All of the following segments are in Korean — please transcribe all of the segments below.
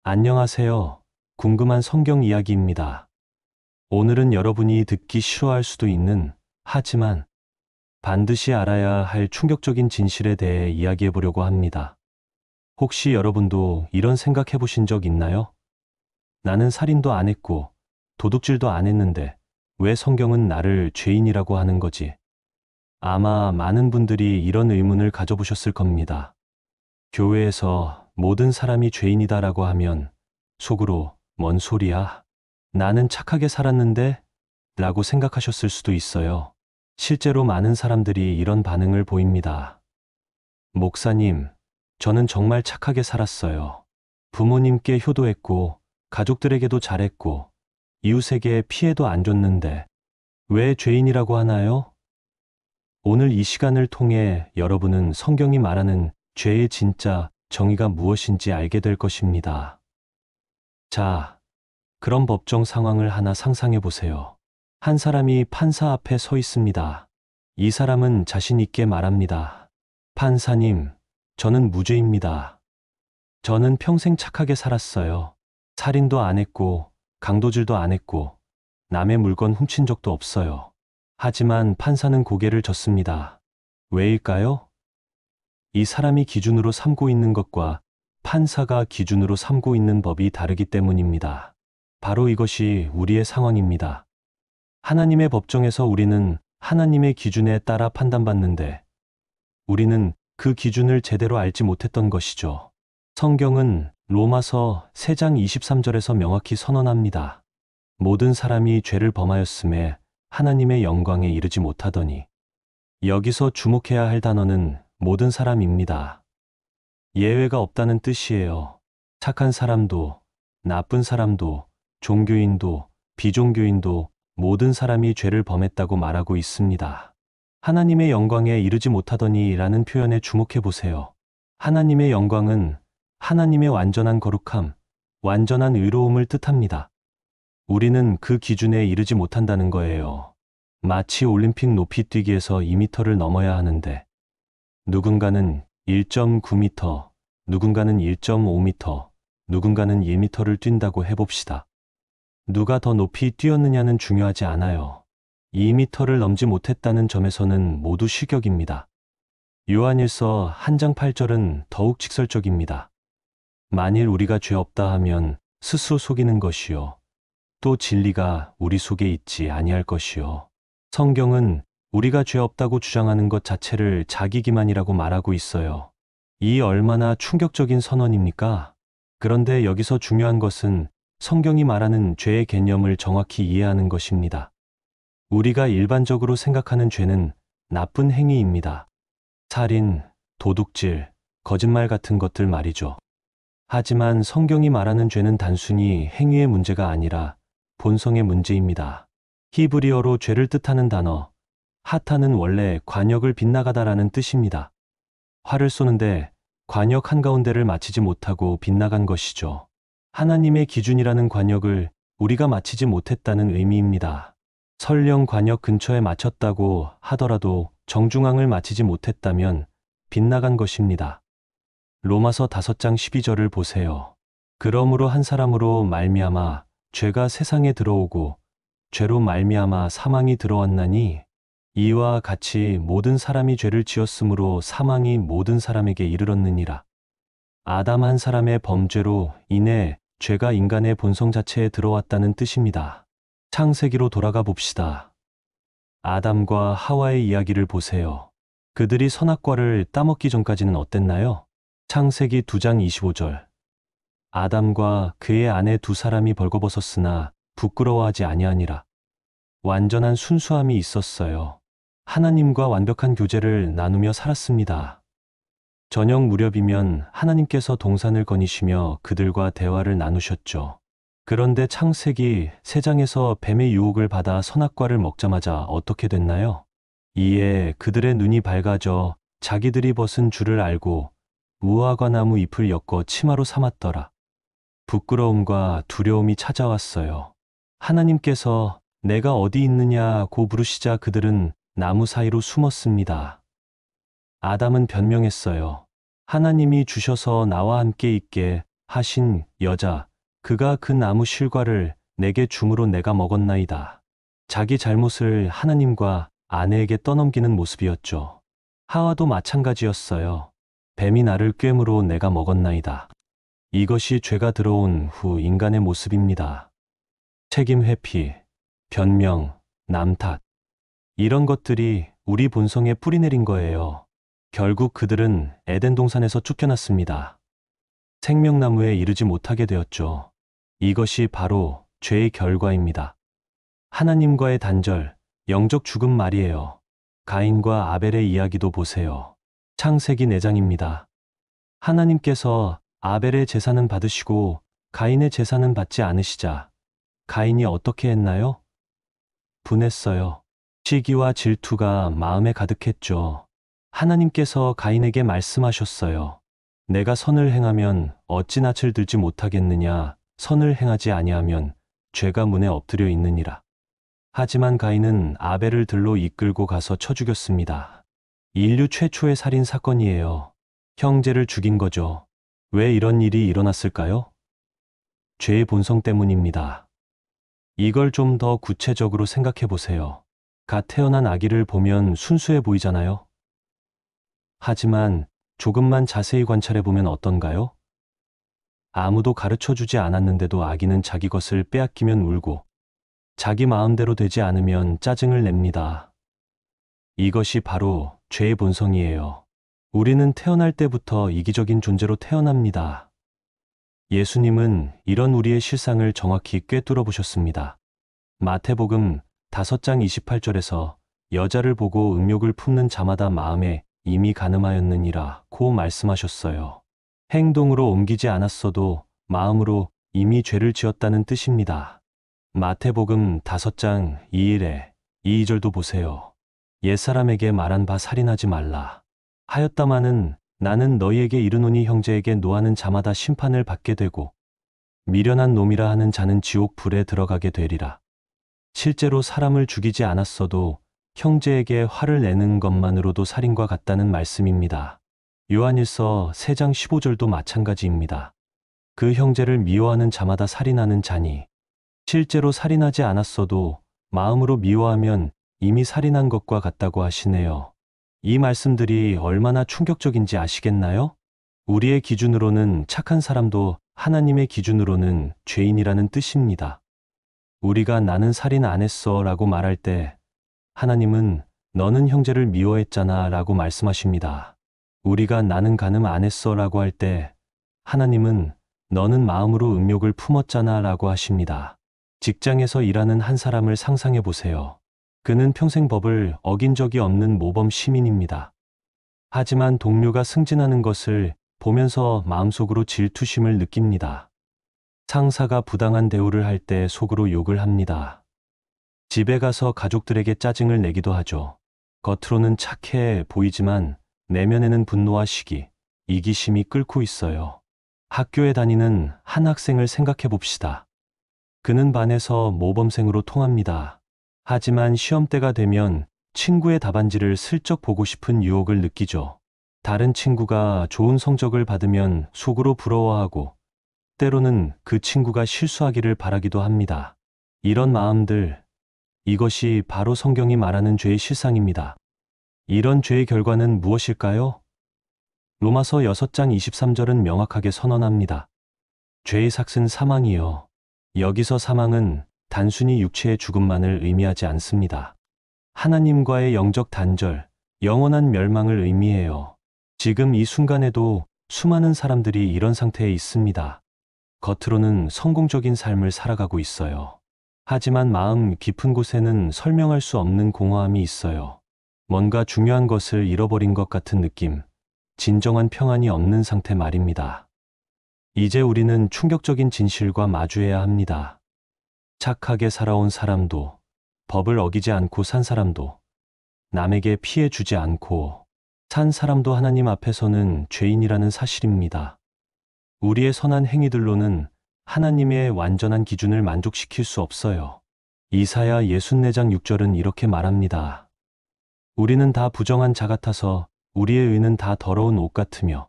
안녕하세요. 궁금한 성경 이야기입니다. 오늘은 여러분이 듣기 싫어할 수도 있는, 하지만 반드시 알아야 할 충격적인 진실에 대해 이야기해 보려고 합니다. 혹시 여러분도 이런 생각 해보신 적 있나요? 나는 살인도 안 했고, 도둑질도 안 했는데, 왜 성경은 나를 죄인이라고 하는 거지? 아마 많은 분들이 이런 의문을 가져보셨을 겁니다. 교회에서 모든 사람이 죄인이다라고 하면 속으로 뭔 소리야? 나는 착하게 살았는데? 라고 생각하셨을 수도 있어요. 실제로 많은 사람들이 이런 반응을 보입니다. 목사님, 저는 정말 착하게 살았어요. 부모님께 효도했고, 가족들에게도 잘했고, 이웃에게 피해도 안 줬는데, 왜 죄인이라고 하나요? 오늘 이 시간을 통해 여러분은 성경이 말하는 죄의 진짜 정의가 무엇인지 알게 될 것입니다. 자, 그런 법정 상황을 하나 상상해 보세요. 한 사람이 판사 앞에 서 있습니다. 이 사람은 자신 있게 말합니다. 판사님, 저는 무죄입니다. 저는 평생 착하게 살았어요. 살인도 안 했고, 강도질도 안 했고, 남의 물건 훔친 적도 없어요. 하지만 판사는 고개를 젓습니다. 왜일까요? 이 사람이 기준으로 삼고 있는 것과 판사가 기준으로 삼고 있는 법이 다르기 때문입니다. 바로 이것이 우리의 상황입니다. 하나님의 법정에서 우리는 하나님의 기준에 따라 판단받는데 우리는 그 기준을 제대로 알지 못했던 것이죠. 성경은 로마서 3장 23절에서 명확히 선언합니다. 모든 사람이 죄를 범하였음에 하나님의 영광에 이르지 못하더니. 여기서 주목해야 할 단어는 모든 사람입니다. 예외가 없다는 뜻이에요. 착한 사람도, 나쁜 사람도, 종교인도, 비종교인도 모든 사람이 죄를 범했다고 말하고 있습니다. 하나님의 영광에 이르지 못하더니 라는 표현에 주목해 보세요. 하나님의 영광은 하나님의 완전한 거룩함, 완전한 의로움을 뜻합니다. 우리는 그 기준에 이르지 못한다는 거예요. 마치 올림픽 높이뛰기에서 2m를 넘어야 하는데 누군가는 1.9m, 누군가는 1.5m, 누군가는 1m를 뛴다고 해봅시다. 누가 더 높이 뛰었느냐는 중요하지 않아요. 2m를 넘지 못했다는 점에서는 모두 실격입니다. 요한일서 1장 8절은 더욱 직설적입니다. 만일 우리가 죄 없다 하면 스스로 속이는 것이요. 또 진리가 우리 속에 있지 아니할 것이요. 성경은 우리가 죄 없다고 주장하는 것 자체를 자기 기만이라고 말하고 있어요. 이 얼마나 충격적인 선언입니까? 그런데 여기서 중요한 것은 성경이 말하는 죄의 개념을 정확히 이해하는 것입니다. 우리가 일반적으로 생각하는 죄는 나쁜 행위입니다. 살인, 도둑질, 거짓말 같은 것들 말이죠. 하지만 성경이 말하는 죄는 단순히 행위의 문제가 아니라 본성의 문제입니다. 히브리어로 죄를 뜻하는 단어, 하타는 원래 관역을 빗나가다라는 뜻입니다. 활을 쏘는데 관역 한가운데를 맞히지 못하고 빗나간 것이죠. 하나님의 기준이라는 관역을 우리가 맞히지 못했다는 의미입니다. 설령 관역 근처에 맞췄다고 하더라도 정중앙을 맞히지 못했다면 빗나간 것입니다. 로마서 5장 12절을 보세요. 그러므로 한 사람으로 말미암아 죄가 세상에 들어오고 죄로 말미암아 사망이 들어왔나니 이와 같이 모든 사람이 죄를 지었으므로 사망이 모든 사람에게 이르렀느니라. 아담 한 사람의 범죄로 인해 죄가 인간의 본성 자체에 들어왔다는 뜻입니다. 창세기로 돌아가 봅시다. 아담과 하와의 이야기를 보세요. 그들이 선악과를 따먹기 전까지는 어땠나요? 창세기 2장 25절. 아담과 그의 아내 두 사람이 벌거벗었으나 부끄러워하지 아니하니라. 완전한 순수함이 있었어요. 하나님과 완벽한 교제를 나누며 살았습니다. 저녁 무렵이면 하나님께서 동산을 거니시며 그들과 대화를 나누셨죠. 그런데 창세기 3장에서 뱀의 유혹을 받아 선악과를 먹자마자 어떻게 됐나요? 이에 그들의 눈이 밝아져 자기들이 벗은 줄을 알고 무화과 나무 잎을 엮어 치마로 삼았더라. 부끄러움과 두려움이 찾아왔어요. 하나님께서 내가 어디 있느냐고 부르시자 그들은 나무 사이로 숨었습니다. 아담은 변명했어요. 하나님이 주셔서 나와 함께 있게 하신 여자, 그가 그 나무 실과를 내게 줌으로 내가 먹었나이다. 자기 잘못을 하나님과 아내에게 떠넘기는 모습이었죠. 하와도 마찬가지였어요. 뱀이 나를 꿰므로 내가 먹었나이다. 이것이 죄가 들어온 후 인간의 모습입니다. 책임 회피, 변명, 남 탓. 이런 것들이 우리 본성에 뿌리내린 거예요. 결국 그들은 에덴 동산에서 쫓겨났습니다. 생명나무에 이르지 못하게 되었죠. 이것이 바로 죄의 결과입니다. 하나님과의 단절, 영적 죽음 말이에요. 가인과 아벨의 이야기도 보세요. 창세기 4장입니다. 하나님께서 아벨의 제사는 받으시고 가인의 제사는 받지 않으시자 가인이 어떻게 했나요? 분했어요. 시기와 질투가 마음에 가득했죠. 하나님께서 가인에게 말씀하셨어요. 내가 선을 행하면 어찌 낯을 들지 못하겠느냐. 선을 행하지 아니하면 죄가 문에 엎드려 있느니라. 하지만 가인은 아벨을 들로 이끌고 가서 쳐 죽였습니다. 인류 최초의 살인 사건이에요. 형제를 죽인 거죠. 왜 이런 일이 일어났을까요? 죄의 본성 때문입니다. 이걸 좀 더 구체적으로 생각해 보세요. 갓 태어난 아기를 보면 순수해 보이잖아요. 하지만 조금만 자세히 관찰해 보면 어떤가요? 아무도 가르쳐 주지 않았는데도 아기는 자기 것을 빼앗기면 울고 자기 마음대로 되지 않으면 짜증을 냅니다. 이것이 바로 죄의 본성이에요. 우리는 태어날 때부터 이기적인 존재로 태어납니다. 예수님은 이런 우리의 실상을 정확히 꿰뚫어 보셨습니다. 마태복음 5장 28절에서 여자를 보고 음욕을 품는 자마다 마음에 이미 간음하였느니라 고 말씀하셨어요. 행동으로 옮기지 않았어도 마음으로 이미 죄를 지었다는 뜻입니다. 마태복음 5장 2일에 2절도 보세요. 옛사람에게 말한 바 살인하지 말라 하였다마는 나는 너희에게 이르노니 형제에게 노하는 자마다 심판을 받게 되고 미련한 놈이라 하는 자는 지옥 불에 들어가게 되리라. 실제로 사람을 죽이지 않았어도 형제에게 화를 내는 것만으로도 살인과 같다는 말씀입니다. 요한일서 3장 15절도 마찬가지입니다. 그 형제를 미워하는 자마다 살인하는 자니 실제로 살인하지 않았어도 마음으로 미워하면 이미 살인한 것과 같다고 하시네요. 이 말씀들이 얼마나 충격적인지 아시겠나요? 우리의 기준으로는 착한 사람도 하나님의 기준으로는 죄인이라는 뜻입니다. 우리가 나는 살인 안 했어 라고 말할 때 하나님은 너는 형제를 미워했잖아 라고 말씀하십니다. 우리가 나는 간음 안 했어 라고 할 때 하나님은 너는 마음으로 음욕을 품었잖아 라고 하십니다. 직장에서 일하는 한 사람을 상상해 보세요. 그는 평생 법을 어긴 적이 없는 모범 시민입니다. 하지만 동료가 승진하는 것을 보면서 마음속으로 질투심을 느낍니다. 상사가 부당한 대우를 할 때 속으로 욕을 합니다. 집에 가서 가족들에게 짜증을 내기도 하죠. 겉으로는 착해 보이지만 내면에는 분노와 시기, 이기심이 끓고 있어요. 학교에 다니는 한 학생을 생각해 봅시다. 그는 반에서 모범생으로 통합니다. 하지만 시험때가 되면 친구의 답안지를 슬쩍 보고 싶은 유혹을 느끼죠. 다른 친구가 좋은 성적을 받으면 속으로 부러워하고 때로는 그 친구가 실수하기를 바라기도 합니다. 이런 마음들, 이것이 바로 성경이 말하는 죄의 실상입니다. 이런 죄의 결과는 무엇일까요? 로마서 6장 23절은 명확하게 선언합니다. 죄의 삭은 사망이요. 여기서 사망은 단순히 육체의 죽음만을 의미하지 않습니다. 하나님과의 영적 단절, 영원한 멸망을 의미해요. 지금 이 순간에도 수많은 사람들이 이런 상태에 있습니다. 겉으로는 성공적인 삶을 살아가고 있어요. 하지만 마음 깊은 곳에는 설명할 수 없는 공허함이 있어요. 뭔가 중요한 것을 잃어버린 것 같은 느낌, 진정한 평안이 없는 상태 말입니다. 이제 우리는 충격적인 진실과 마주해야 합니다. 착하게 살아온 사람도, 법을 어기지 않고 산 사람도, 남에게 피해 주지 않고 산 사람도 하나님 앞에서는 죄인이라는 사실입니다. 우리의 선한 행위들로는 하나님의 완전한 기준을 만족시킬 수 없어요. 이사야 64장 6절은 이렇게 말합니다. 우리는 다 부정한 자 같아서 우리의 의는 다 더러운 옷 같으며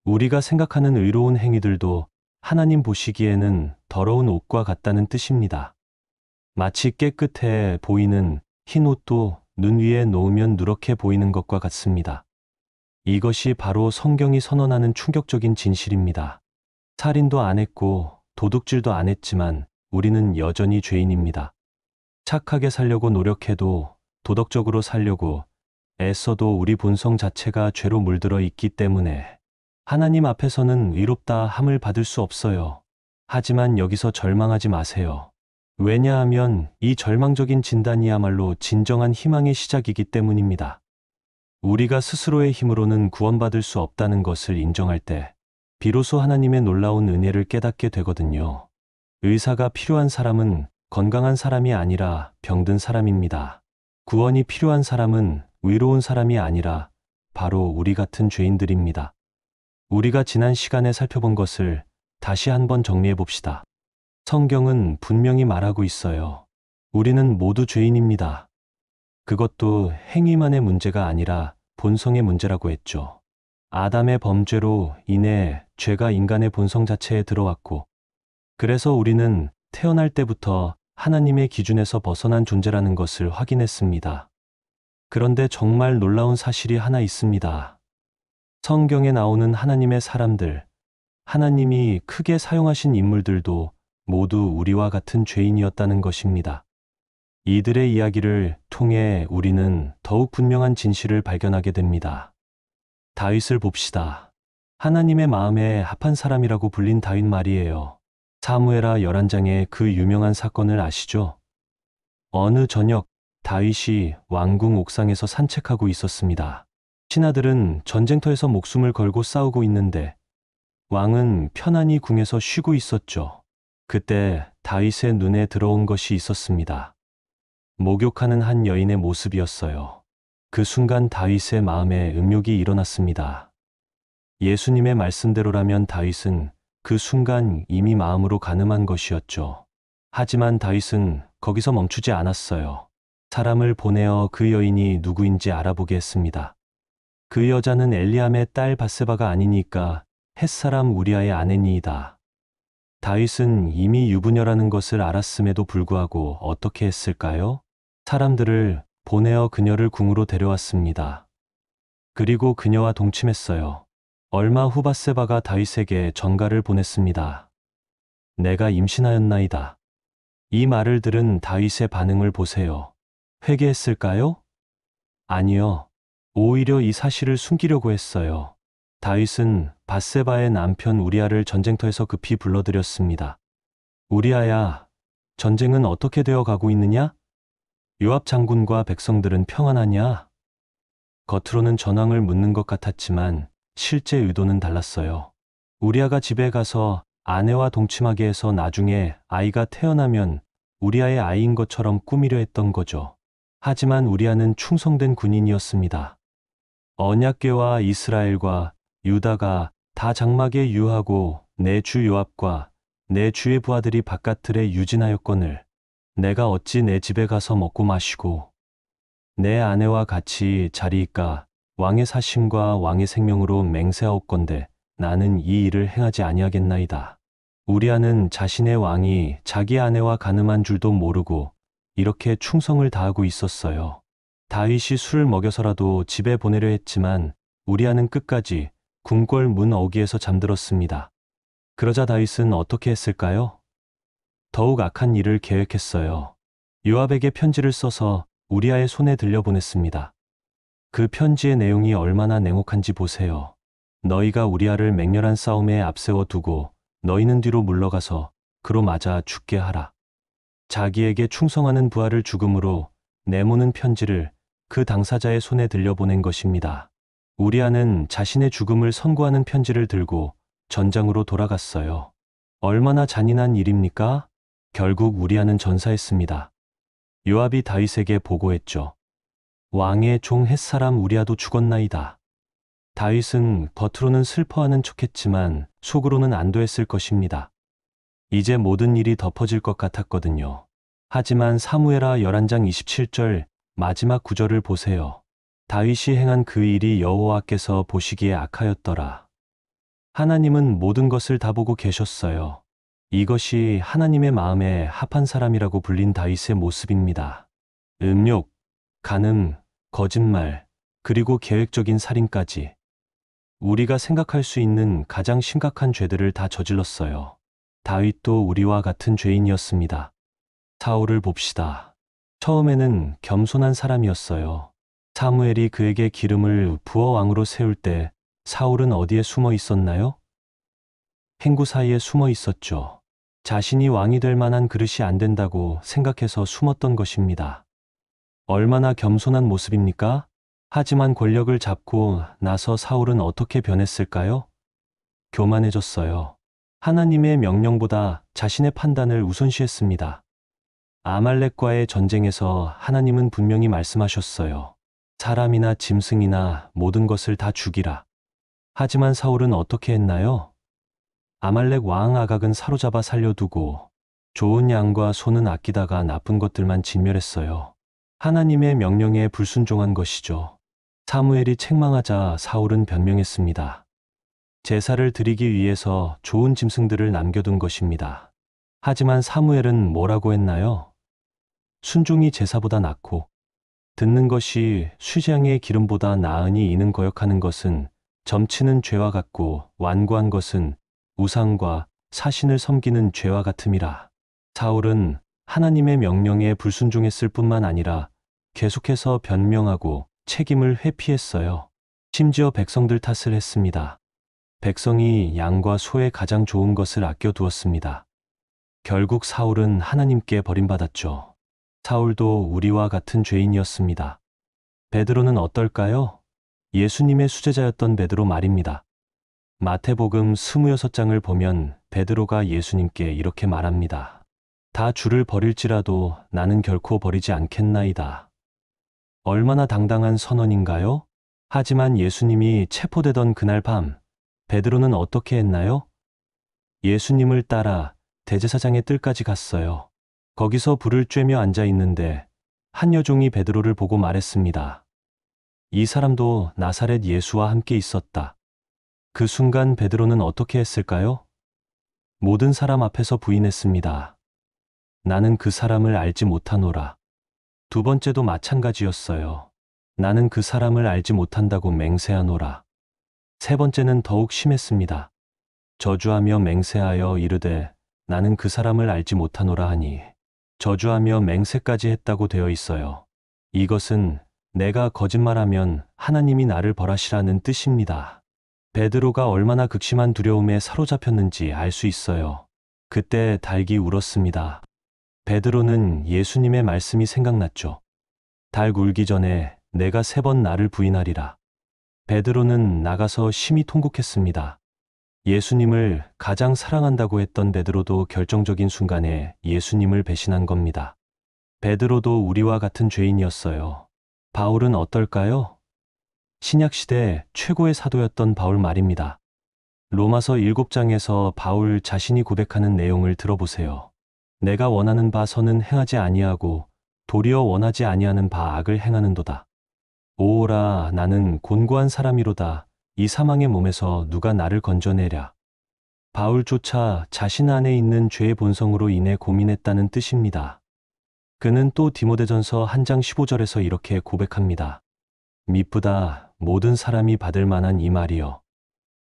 우리가 생각하는 의로운 행위들도 하나님 보시기에는 더러운 옷과 같다는 뜻입니다. 마치 깨끗해 보이는 흰 옷도 눈 위에 놓으면 누렇게 보이는 것과 같습니다. 이것이 바로 성경이 선언하는 충격적인 진실입니다. 살인도 안 했고 도둑질도 안 했지만 우리는 여전히 죄인입니다. 착하게 살려고 노력해도, 도덕적으로 살려고 애써도 우리 본성 자체가 죄로 물들어 있기 때문에 하나님 앞에서는 의롭다 함을 받을 수 없어요. 하지만 여기서 절망하지 마세요. 왜냐하면 이 절망적인 진단이야말로 진정한 희망의 시작이기 때문입니다. 우리가 스스로의 힘으로는 구원받을 수 없다는 것을 인정할 때 비로소 하나님의 놀라운 은혜를 깨닫게 되거든요. 의사가 필요한 사람은 건강한 사람이 아니라 병든 사람입니다. 구원이 필요한 사람은 의로운 사람이 아니라 바로 우리 같은 죄인들입니다. 우리가 지난 시간에 살펴본 것을 다시 한번 정리해 봅시다. 성경은 분명히 말하고 있어요. 우리는 모두 죄인입니다. 그것도 행위만의 문제가 아니라 본성의 문제라고 했죠. 아담의 범죄로 인해 죄가 인간의 본성 자체에 들어왔고, 그래서 우리는 태어날 때부터 하나님의 기준에서 벗어난 존재라는 것을 확인했습니다. 그런데 정말 놀라운 사실이 하나 있습니다. 성경에 나오는 하나님의 사람들, 하나님이 크게 사용하신 인물들도 모두 우리와 같은 죄인이었다는 것입니다. 이들의 이야기를 통해 우리는 더욱 분명한 진실을 발견하게 됩니다. 다윗을 봅시다. 하나님의 마음에 합한 사람이라고 불린 다윗 말이에요. 사무엘하 11장의 그 유명한 사건을 아시죠? 어느 저녁 다윗이 왕궁 옥상에서 산책하고 있었습니다. 신하들은 전쟁터에서 목숨을 걸고 싸우고 있는데 왕은 편안히 궁에서 쉬고 있었죠. 그때 다윗의 눈에 들어온 것이 있었습니다. 목욕하는 한 여인의 모습이었어요. 그 순간 다윗의 마음에 음욕이 일어났습니다. 예수님의 말씀대로라면 다윗은 그 순간 이미 마음으로 간음한 것이었죠. 하지만 다윗은 거기서 멈추지 않았어요. 사람을 보내어 그 여인이 누구인지 알아보게 했습니다. 그 여자는 엘리암의 딸 밧세바가 아니니까 햇사람 우리아의 아내니이다. 다윗은 이미 유부녀라는 것을 알았음에도 불구하고 어떻게 했을까요? 사람들을 보내어 그녀를 궁으로 데려왔습니다. 그리고 그녀와 동침했어요. 얼마 후 밧세바가 다윗에게 전가를 보냈습니다. 내가 임신하였나이다. 이 말을 들은 다윗의 반응을 보세요. 회개했을까요? 아니요. 오히려 이 사실을 숨기려고 했어요. 다윗은 밧세바의 남편 우리아를 전쟁터에서 급히 불러들였습니다. 우리아야, 전쟁은 어떻게 되어 가고 있느냐? 요압 장군과 백성들은 평안하냐? 겉으로는 전황을 묻는 것 같았지만 실제 의도는 달랐어요. 우리아가 집에 가서 아내와 동침하게 해서 나중에 아이가 태어나면 우리아의 아이인 것처럼 꾸미려 했던 거죠. 하지만 우리아는 충성된 군인이었습니다. 언약궤와 이스라엘과 유다가 다 장막에 유하고 내 주 요압과 내 주의 부하들이 바깥틀에 유진하였거늘 내가 어찌 내 집에 가서 먹고 마시고 내 아내와 같이 자리이까 왕의 사심과 왕의 생명으로 맹세하옵건대 나는 이 일을 행하지 아니하겠나이다. 우리아는 자신의 왕이 자기 아내와 간음한 줄도 모르고 이렇게 충성을 다하고 있었어요. 다윗이 술을 먹여서라도 집에 보내려 했지만 우리아는 끝까지 궁궐 문 어귀에서 잠들었습니다. 그러자 다윗은 어떻게 했을까요? 더욱 악한 일을 계획했어요. 요압에게 편지를 써서 우리아의 손에 들려보냈습니다. 그 편지의 내용이 얼마나 냉혹한지 보세요. 너희가 우리아를 맹렬한 싸움에 앞세워 두고 너희는 뒤로 물러가서 그로 맞아 죽게 하라. 자기에게 충성하는 부하를 죽음으로 내모는 편지를 그 당사자의 손에 들려보낸 것입니다. 우리아는 자신의 죽음을 선고하는 편지를 들고 전장으로 돌아갔어요. 얼마나 잔인한 일입니까? 결국 우리아는 전사했습니다. 요압이 다윗에게 보고했죠. 왕의 종 햇사람 우리아도 죽었나이다. 다윗은 겉으로는 슬퍼하는 척했지만 속으로는 안도했을 것입니다. 이제 모든 일이 덮어질 것 같았거든요. 하지만 사무엘하 11장 27절 마지막 구절을 보세요. 다윗이 행한 그 일이 여호와께서 보시기에 악하였더라. 하나님은 모든 것을 다 보고 계셨어요. 이것이 하나님의 마음에 합한 사람이라고 불린 다윗의 모습입니다. 음욕, 간음, 거짓말, 그리고 계획적인 살인까지 우리가 생각할 수 있는 가장 심각한 죄들을 다 저질렀어요. 다윗도 우리와 같은 죄인이었습니다. 사울을 봅시다. 처음에는 겸손한 사람이었어요. 사무엘이 그에게 기름을 부어 왕으로 세울 때 사울은 어디에 숨어 있었나요? 행구 사이에 숨어 있었죠. 자신이 왕이 될 만한 그릇이 안 된다고 생각해서 숨었던 것입니다. 얼마나 겸손한 모습입니까? 하지만 권력을 잡고 나서 사울은 어떻게 변했을까요? 교만해졌어요. 하나님의 명령보다 자신의 판단을 우선시했습니다. 아말렉과의 전쟁에서 하나님은 분명히 말씀하셨어요. 사람이나 짐승이나 모든 것을 다 죽이라. 하지만 사울은 어떻게 했나요? 아말렉 왕 아각은 사로잡아 살려두고 좋은 양과 소는 아끼다가 나쁜 것들만 진멸했어요. 하나님의 명령에 불순종한 것이죠. 사무엘이 책망하자 사울은 변명했습니다. 제사를 드리기 위해서 좋은 짐승들을 남겨둔 것입니다. 하지만 사무엘은 뭐라고 했나요? 순종이 제사보다 낫고 듣는 것이 수장의 기름보다 나으니 이는 거역하는 것은 점치는 죄와 같고 완고한 것은 우상과 사신을 섬기는 죄와 같음이라. 사울은 하나님의 명령에 불순종했을 뿐만 아니라 계속해서 변명하고 책임을 회피했어요. 심지어 백성들 탓을 했습니다. 백성이 양과 소의 가장 좋은 것을 아껴두었습니다. 결국 사울은 하나님께 버림받았죠. 사울도 우리와 같은 죄인이었습니다. 베드로는 어떨까요? 예수님의 수제자였던 베드로 말입니다. 마태복음 26장을 보면 베드로가 예수님께 이렇게 말합니다. 다 주를 버릴지라도 나는 결코 버리지 않겠나이다. 얼마나 당당한 선언인가요? 하지만 예수님이 체포되던 그날 밤, 베드로는 어떻게 했나요? 예수님을 따라 대제사장의 뜰까지 갔어요. 거기서 불을 쬐며 앉아 있는데 한 여종이 베드로를 보고 말했습니다. 이 사람도 나사렛 예수와 함께 있었다. 그 순간 베드로는 어떻게 했을까요? 모든 사람 앞에서 부인했습니다. 나는 그 사람을 알지 못하노라. 두 번째도 마찬가지였어요. 나는 그 사람을 알지 못한다고 맹세하노라. 세 번째는 더욱 심했습니다. 저주하며 맹세하여 이르되 나는 그 사람을 알지 못하노라 하니 저주하며 맹세까지 했다고 되어 있어요. 이것은 내가 거짓말하면 하나님이 나를 벌하시라는 뜻입니다. 베드로가 얼마나 극심한 두려움에 사로잡혔는지 알 수 있어요. 그때 닭이 울었습니다. 베드로는 예수님의 말씀이 생각났죠. 닭 울기 전에 내가 3번 나를 부인하리라. 베드로는 나가서 심히 통곡했습니다. 예수님을 가장 사랑한다고 했던 베드로도 결정적인 순간에 예수님을 배신한 겁니다. 베드로도 우리와 같은 죄인이었어요. 바울은 어떨까요? 신약시대 최고의 사도였던 바울 말입니다. 로마서 7장에서 바울 자신이 고백하는 내용을 들어보세요. 내가 원하는 바 선은 행하지 아니하고 도리어 원하지 아니하는 바 악을 행하는도다. 오오라 나는 곤고한 사람이로다. 이 사망의 몸에서 누가 나를 건져내랴. 바울조차 자신 안에 있는 죄의 본성으로 인해 고민했다는 뜻입니다. 그는 또 디모데전서 1장 15절에서 이렇게 고백합니다. 미쁘다 모든 사람이 받을 만한 이 말이여.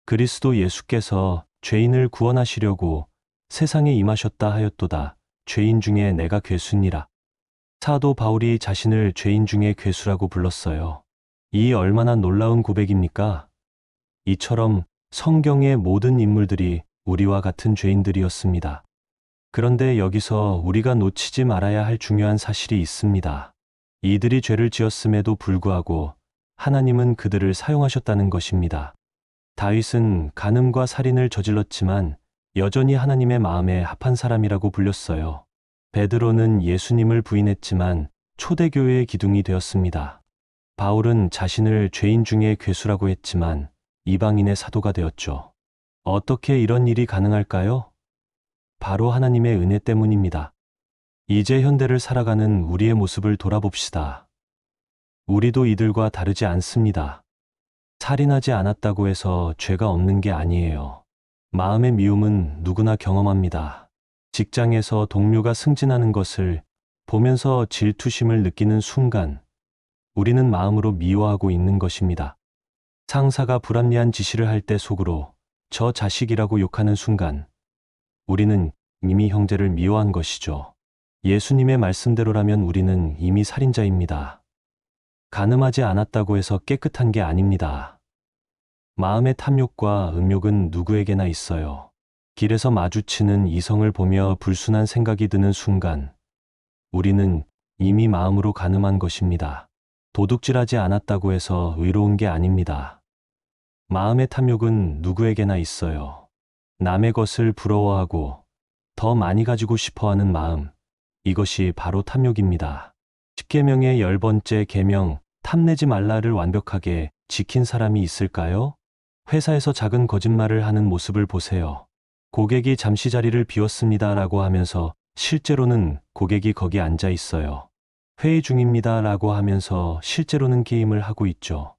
그리스도 예수께서 죄인을 구원하시려고 세상에 임하셨다 하였도다. 죄인 중에 내가 괴수니라. 사도 바울이 자신을 죄인 중에 괴수라고 불렀어요. 이 얼마나 놀라운 고백입니까? 이처럼 성경의 모든 인물들이 우리와 같은 죄인들이었습니다. 그런데 여기서 우리가 놓치지 말아야 할 중요한 사실이 있습니다. 이들이 죄를 지었음에도 불구하고 하나님은 그들을 사용하셨다는 것입니다. 다윗은 간음과 살인을 저질렀지만 여전히 하나님의 마음에 합한 사람이라고 불렸어요. 베드로는 예수님을 부인했지만 초대교회의 기둥이 되었습니다. 바울은 자신을 죄인 중에 괴수라고 했지만 이방인의 사도가 되었죠. 어떻게 이런 일이 가능할까요? 바로 하나님의 은혜 때문입니다. 이제 현대를 살아가는 우리의 모습을 돌아봅시다. 우리도 이들과 다르지 않습니다. 살인하지 않았다고 해서 죄가 없는 게 아니에요. 마음의 미움은 누구나 경험합니다. 직장에서 동료가 승진하는 것을 보면서 질투심을 느끼는 순간 우리는 마음으로 미워하고 있는 것입니다. 상사가 불합리한 지시를 할 때 속으로 저 자식이라고 욕하는 순간 우리는 이미 형제를 미워한 것이죠. 예수님의 말씀대로라면 우리는 이미 살인자입니다. 간음하지 않았다고 해서 깨끗한 게 아닙니다. 마음의 탐욕과 음욕은 누구에게나 있어요. 길에서 마주치는 이성을 보며 불순한 생각이 드는 순간 우리는 이미 마음으로 간음한 것입니다. 도둑질하지 않았다고 해서 의로운 게 아닙니다. 마음의 탐욕은 누구에게나 있어요. 남의 것을 부러워하고 더 많이 가지고 싶어하는 마음, 이것이 바로 탐욕입니다. 십계명의 10번째 계명, 탐내지 말라를 완벽하게 지킨 사람이 있을까요? 회사에서 작은 거짓말을 하는 모습을 보세요. 고객이 잠시 자리를 비웠습니다 라고 하면서 실제로는 고객이 거기 앉아 있어요. 회의 중입니다 라고 하면서 실제로는 게임을 하고 있죠.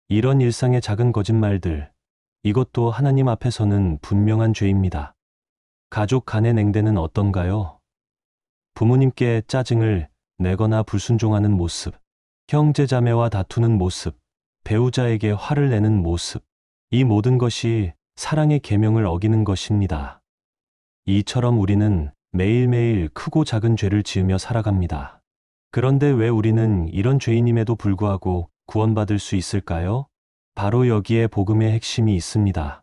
이런 일상의 작은 거짓말들, 이것도 하나님 앞에서는 분명한 죄입니다. 가족 간의 냉대는 어떤가요? 부모님께 짜증을 내거나 불순종하는 모습, 형제자매와 다투는 모습, 배우자에게 화를 내는 모습, 이 모든 것이 사랑의 계명을 어기는 것입니다. 이처럼 우리는 매일매일 크고 작은 죄를 지으며 살아갑니다. 그런데 왜 우리는 이런 죄인임에도 불구하고 구원받을 수 있을까요? 바로 여기에 복음의 핵심이 있습니다.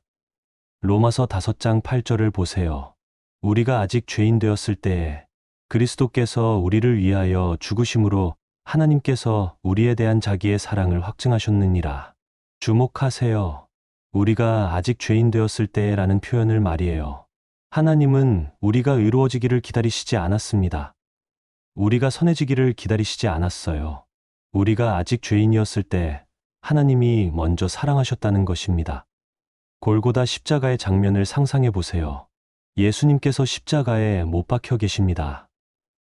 로마서 5장 8절을 보세요. 우리가 아직 죄인 되었을 때에 그리스도께서 우리를 위하여 죽으심으로 하나님께서 우리에 대한 자기의 사랑을 확증하셨느니라. 주목하세요. 우리가 아직 죄인 되었을 때라는 표현을 말이에요. 하나님은 우리가 의로워지기를 기다리시지 않았습니다. 우리가 선해지기를 기다리시지 않았어요. 우리가 아직 죄인이었을 때 하나님이 먼저 사랑하셨다는 것입니다. 골고다 십자가의 장면을 상상해 보세요. 예수님께서 십자가에 못 박혀 계십니다.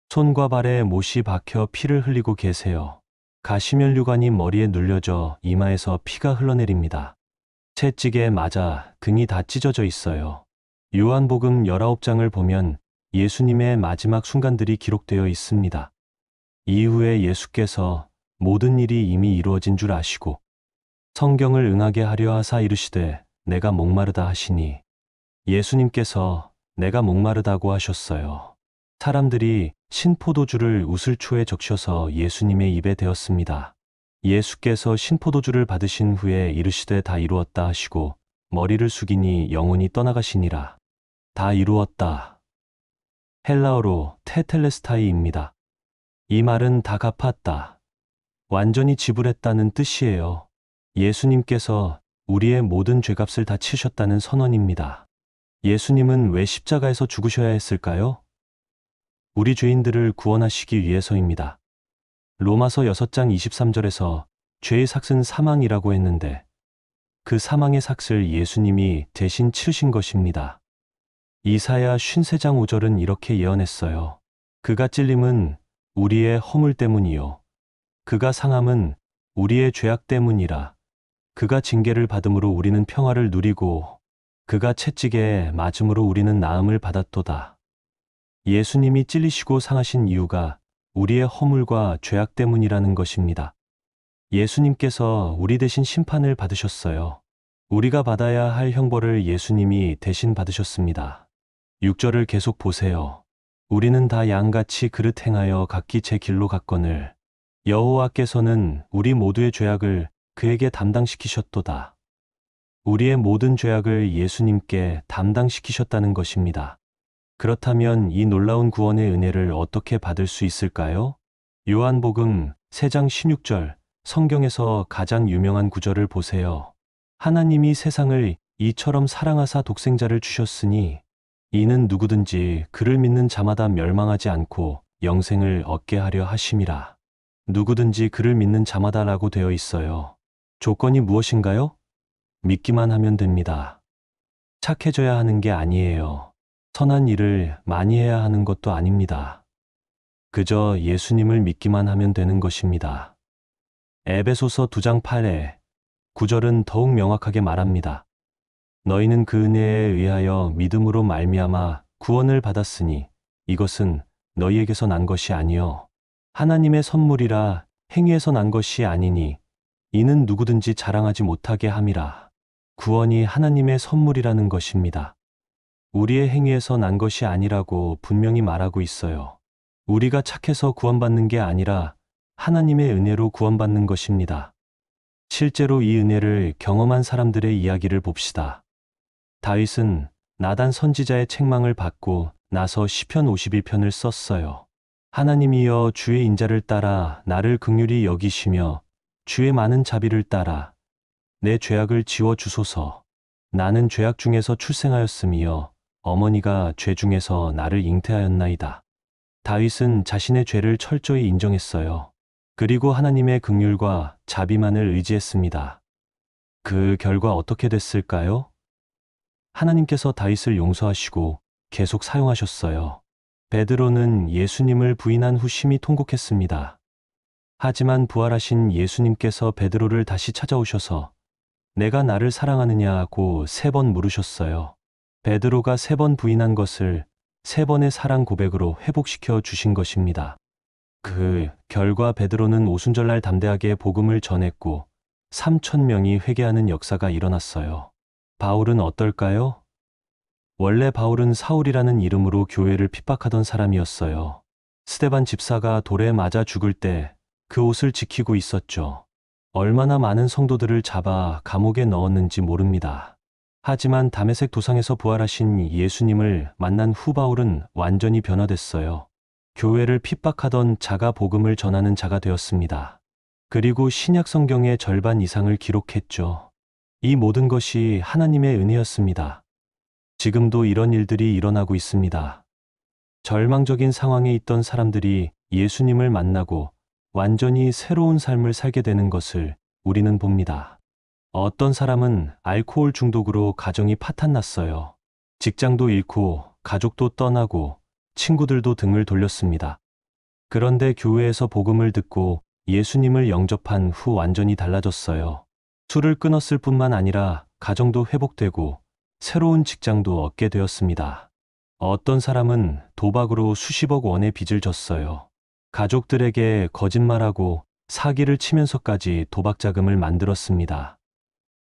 손과 발에 못이 박혀 피를 흘리고 계세요. 가시면류관이 머리에 눌려져 이마에서 피가 흘러내립니다. 채찍에 맞아 등이 다 찢어져 있어요. 요한복음 19장을 보면 예수님의 마지막 순간들이 기록되어 있습니다. 이후에 예수께서 모든 일이 이미 이루어진 줄 아시고 성경을 응하게 하려 하사 이르시되 내가 목마르다 하시니 예수님께서 내가 목마르다고 하셨어요. 사람들이 신포도주를 우슬초에 적셔서 예수님의 입에 대었습니다. 예수께서 신포도주를 받으신 후에 이르시되 다 이루었다 하시고 머리를 숙이니 영혼이 떠나가시니라. 다 이루었다. 헬라어로 테텔레스타이입니다. 이 말은 다 갚았다. 완전히 지불했다는 뜻이에요. 예수님께서 우리의 모든 죄값을 다 치셨다는 선언입니다. 예수님은 왜 십자가에서 죽으셔야 했을까요? 우리 죄인들을 구원하시기 위해서입니다. 로마서 6장 23절에서 죄의 삭은 사망이라고 했는데 그 사망의 삭을 예수님이 대신 치르신 것입니다. 이사야 53장 5절은 이렇게 예언했어요. 그가 찔림은 우리의 허물 때문이요. 그가 상함은 우리의 죄악 때문이라. 그가 징계를 받음으로 우리는 평화를 누리고 그가 채찍에 맞음으로 우리는 나음을 받았도다. 예수님이 찔리시고 상하신 이유가 우리의 허물과 죄악 때문이라는 것입니다. 예수님께서 우리 대신 심판을 받으셨어요. 우리가 받아야 할 형벌을 예수님이 대신 받으셨습니다. 6절을 계속 보세요. 우리는 다 양같이 그릇 행하여 각기 제 길로 갔거늘 여호와께서는 우리 모두의 죄악을 그에게 담당시키셨도다. 우리의 모든 죄악을 예수님께 담당시키셨다는 것입니다. 그렇다면 이 놀라운 구원의 은혜를 어떻게 받을 수 있을까요? 요한복음 3장 16절, 성경에서 가장 유명한 구절을 보세요. 하나님이 세상을 이처럼 사랑하사 독생자를 주셨으니 이는 누구든지 그를 믿는 자마다 멸망하지 않고 영생을 얻게 하려 하심이라. 누구든지 그를 믿는 자마다라고 되어 있어요. 조건이 무엇인가요? 믿기만 하면 됩니다. 착해져야 하는 게 아니에요. 선한 일을 많이 해야 하는 것도 아닙니다. 그저 예수님을 믿기만 하면 되는 것입니다. 에베소서 2장 8에 9절은 더욱 명확하게 말합니다. 너희는 그 은혜에 의하여 믿음으로 말미암아 구원을 받았으니 이것은 너희에게서 난 것이 아니요 하나님의 선물이라. 행위에서 난 것이 아니니 이는 누구든지 자랑하지 못하게 함이라. 구원이 하나님의 선물이라는 것입니다. 우리의 행위에서 난 것이 아니라고 분명히 말하고 있어요. 우리가 착해서 구원받는 게 아니라 하나님의 은혜로 구원받는 것입니다. 실제로 이 은혜를 경험한 사람들의 이야기를 봅시다. 다윗은 나단 선지자의 책망을 받고 나서 시편 51편을 썼어요. 하나님이여 주의 인자를 따라 나를 긍휼히 여기시며 주의 많은 자비를 따라 내 죄악을 지워 주소서. 나는 죄악 중에서 출생하였으며 어머니가 죄 중에서 나를 잉태하였나이다. 다윗은 자신의 죄를 철저히 인정했어요. 그리고 하나님의 긍휼과 자비만을 의지했습니다. 그 결과 어떻게 됐을까요? 하나님께서 다윗을 용서하시고 계속 사용하셨어요. 베드로는 예수님을 부인한 후 심히 통곡했습니다. 하지만 부활하신 예수님께서 베드로를 다시 찾아오셔서 내가 나를 사랑하느냐고 3번 물으셨어요. 베드로가 3번 부인한 것을 3번의 사랑 고백으로 회복시켜 주신 것입니다. 그 결과 베드로는 오순절날 담대하게 복음을 전했고 3,000명이 회개하는 역사가 일어났어요. 바울은 어떨까요? 원래 바울은 사울이라는 이름으로 교회를 핍박하던 사람이었어요. 스데반 집사가 돌에 맞아 죽을 때 그 옷을 지키고 있었죠. 얼마나 많은 성도들을 잡아 감옥에 넣었는지 모릅니다. 하지만 다메섹 도상에서 부활하신 예수님을 만난 후 바울은 완전히 변화됐어요. 교회를 핍박하던 자가 복음을 전하는 자가 되었습니다. 그리고 신약 성경의 절반 이상을 기록했죠. 이 모든 것이 하나님의 은혜였습니다. 지금도 이런 일들이 일어나고 있습니다. 절망적인 상황에 있던 사람들이 예수님을 만나고 완전히 새로운 삶을 살게 되는 것을 우리는 봅니다. 어떤 사람은 알코올 중독으로 가정이 파탄났어요. 직장도 잃고 가족도 떠나고 친구들도 등을 돌렸습니다. 그런데 교회에서 복음을 듣고 예수님을 영접한 후 완전히 달라졌어요. 술을 끊었을 뿐만 아니라 가정도 회복되고 새로운 직장도 얻게 되었습니다. 어떤 사람은 도박으로 수십억 원의 빚을 졌어요. 가족들에게 거짓말하고 사기를 치면서까지 도박 자금을 만들었습니다.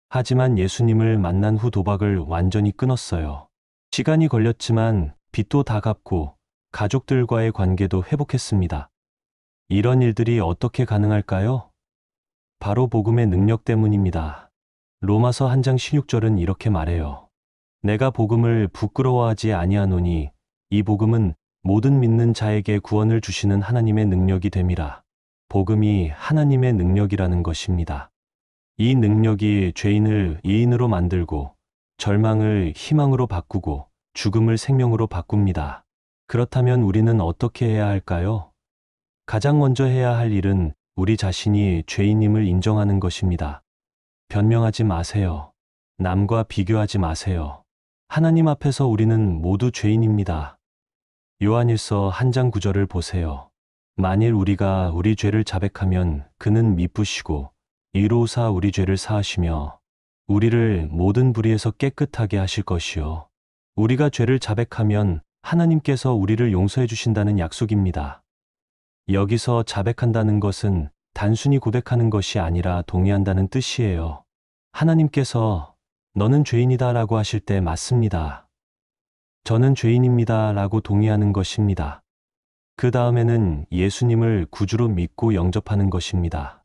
하지만 예수님을 만난 후 도박을 완전히 끊었어요. 시간이 걸렸지만 빚도 다 갚고 가족들과의 관계도 회복했습니다. 이런 일들이 어떻게 가능할까요? 바로 복음의 능력 때문입니다. 로마서 1장 16절은 이렇게 말해요. 내가 복음을 부끄러워하지 아니하노니 이 복음은 모든 믿는 자에게 구원을 주시는 하나님의 능력이 됨이라. 복음이 하나님의 능력이라는 것입니다. 이 능력이 죄인을 의인으로 만들고 절망을 희망으로 바꾸고 죽음을 생명으로 바꿉니다. 그렇다면 우리는 어떻게 해야 할까요? 가장 먼저 해야 할 일은 우리 자신이 죄인임을 인정하는 것입니다. 변명하지 마세요. 남과 비교하지 마세요. 하나님 앞에서 우리는 모두 죄인입니다. 요한일서 1장 9절을 보세요. 만일 우리가 우리 죄를 자백하면 그는 미쁘시고 이로사 우리 죄를 사하시며 우리를 모든 불의에서 깨끗하게 하실 것이요. 우리가 죄를 자백하면 하나님께서 우리를 용서해 주신다는 약속입니다. 여기서 자백한다는 것은 단순히 고백하는 것이 아니라 동의한다는 뜻이에요. 하나님께서 너는 죄인이다 라고 하실 때 맞습니다. 저는 죄인입니다 라고 동의하는 것입니다. 그 다음에는 예수님을 구주로 믿고 영접하는 것입니다.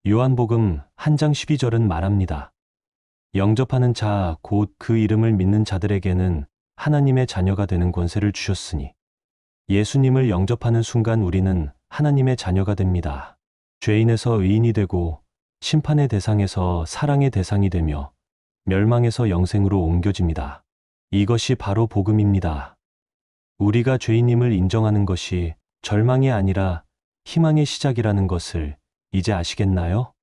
요한복음 1장 12절은 말합니다. 영접하는 자, 곧 그 이름을 믿는 자들에게는 하나님의 자녀가 되는 권세를 주셨으니 예수님을 영접하는 순간 우리는 하나님의 자녀가 됩니다. 죄인에서 의인이 되고 심판의 대상에서 사랑의 대상이 되며 멸망에서 영생으로 옮겨집니다. 이것이 바로 복음입니다. 우리가 죄인임을 인정하는 것이 절망이 아니라 희망의 시작이라는 것을 이제 아시겠나요?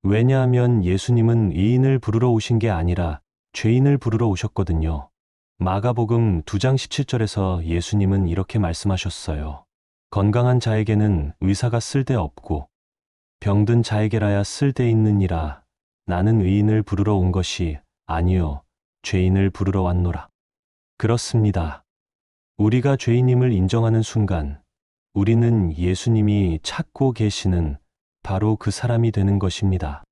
왜냐하면 예수님은 의인을 부르러 오신 게 아니라 죄인을 부르러 오셨거든요. 마가복음 2장 17절에서 예수님은 이렇게 말씀하셨어요. 건강한 자에게는 의사가 쓸데없고 병든 자에게라야 쓸데있느니라. 나는 의인을 부르러 온 것이 아니요 죄인을 부르러 왔노라. 그렇습니다. 우리가 죄인임을 인정하는 순간 우리는 예수님이 찾고 계시는 바로 그 사람이 되는 것입니다.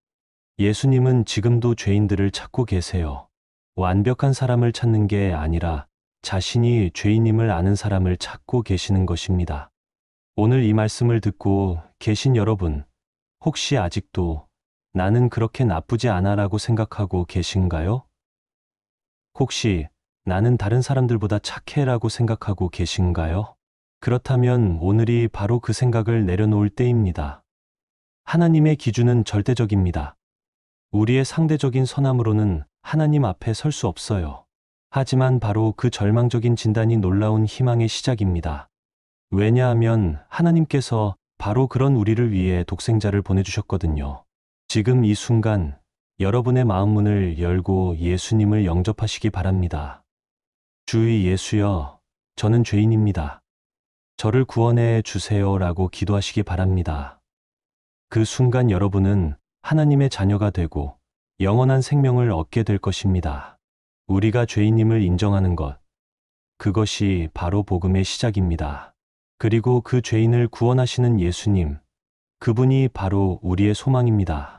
예수님은 지금도 죄인들을 찾고 계세요. 완벽한 사람을 찾는 게 아니라 자신이 죄인임을 아는 사람을 찾고 계시는 것입니다. 오늘 이 말씀을 듣고 계신 여러분, 혹시 아직도 나는 그렇게 나쁘지 않아라고 생각하고 계신가요? 혹시 나는 다른 사람들보다 착해라고 생각하고 계신가요? 그렇다면 오늘이 바로 그 생각을 내려놓을 때입니다. 하나님의 기준은 절대적입니다. 우리의 상대적인 선함으로는 하나님 앞에 설 수 없어요. 하지만 바로 그 절망적인 진단이 놀라운 희망의 시작입니다. 왜냐하면 하나님께서 바로 그런 우리를 위해 독생자를 보내주셨거든요. 지금 이 순간 여러분의 마음 문을 열고 예수님을 영접하시기 바랍니다. 주 예수여, 저는 죄인입니다. 저를 구원해 주세요라고 기도하시기 바랍니다. 그 순간 여러분은 하나님의 자녀가 되고 영원한 생명을 얻게 될 것입니다. 우리가 죄인임을 인정하는 것, 그것이 바로 복음의 시작입니다. 그리고 그 죄인을 구원하시는 예수님, 그분이 바로 우리의 소망입니다.